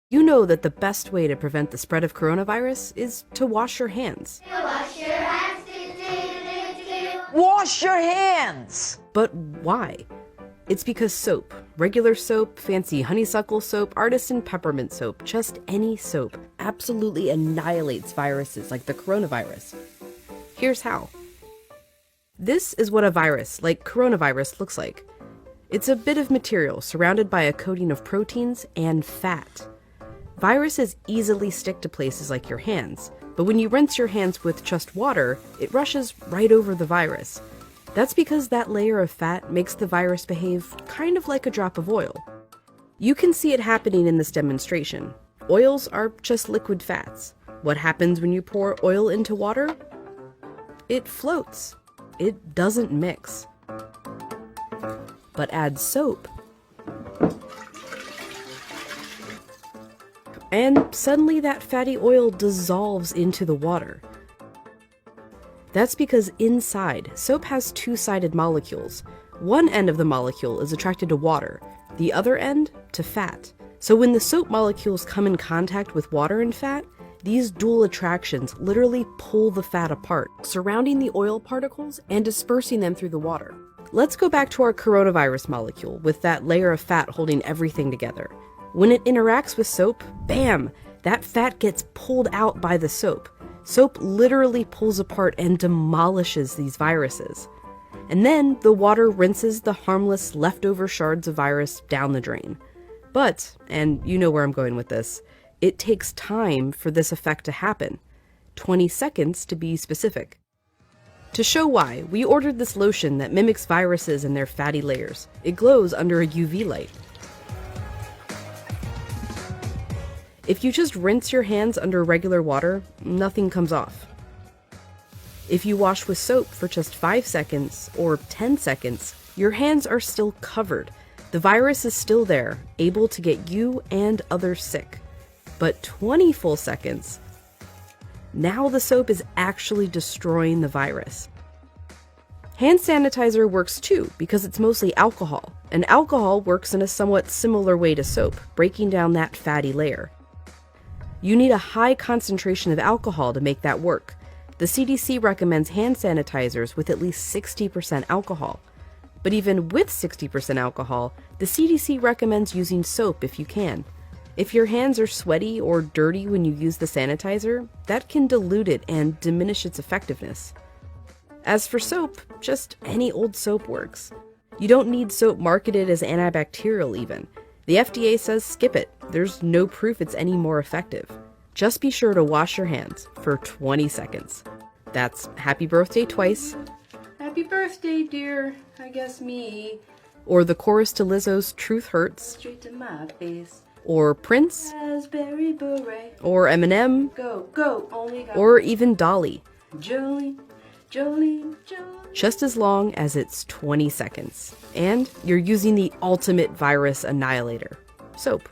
You know that the best way to prevent the spread of coronavirus is to wash your hands. Wash your hands. Wash your hands! But why? It's because soap, regular soap, fancy honeysuckle soap, artisan peppermint soap, just any soap, absolutely annihilates viruses like the coronavirus. Here's how. This is what a virus, like coronavirus, looks like. It's a bit of material surrounded by a coating of proteins and fat. Viruses easily stick to places like your hands, but when you rinse your hands with just water, it rushes right over the virus. That's because that layer of fat makes the virus behave kind of like a drop of oil. You can see it happening in this demonstration. Oils are just liquid fats. What happens when you pour oil into water? It floats. It doesn't mix. But add soap, and suddenly that fatty oil dissolves into the water. That's because inside, soap has two-sided molecules. One end of the molecule is attracted to water, the other end to fat. So when the soap molecules come in contact with water and fat, these dual attractions literally pull the fat apart, surrounding the oil particles and dispersing them through the water. Let's go back to our coronavirus molecule with that layer of fat holding everything together. When it interacts with soap, bam, that fat gets pulled out by the soap. Soap literally pulls apart and demolishes these viruses. And then the water rinses the harmless leftover shards of virus down the drain. But, and you know where I'm going with this, it takes time for this effect to happen. 20 seconds to be specific. To show why, we ordered this lotion that mimics viruses in their fatty layers. It glows under a UV light. If you just rinse your hands under regular water, nothing comes off. If you wash with soap for just 5 seconds or 10 seconds, your hands are still covered. The virus is still there, able to get you and others sick. But 20 full seconds, now the soap is actually destroying the virus. Hand sanitizer works too because it's mostly alcohol, and alcohol works in a somewhat similar way to soap, breaking down that fatty layer. You need a high concentration of alcohol to make that work. The CDC recommends hand sanitizers with at least 60% alcohol. But even with 60% alcohol, the CDC recommends using soap if you can. If your hands are sweaty or dirty when you use the sanitizer, that can dilute it and diminish its effectiveness. As for soap, just any old soap works. You don't need soap marketed as antibacterial even. The FDA says skip it. There's no proof it's any more effective. Just be sure to wash your hands for 20 seconds. That's happy birthday twice. Happy birthday, dear. I guess me. Or the chorus to Lizzo's Truth Hurts. Straight to my face. Or Prince. Raspberry beret. Or Eminem. Go, go, only got Or even Dolly. Jolene, Jolene, Jolene. Just as long as it's 20 seconds. And you're using the ultimate virus annihilator, soap.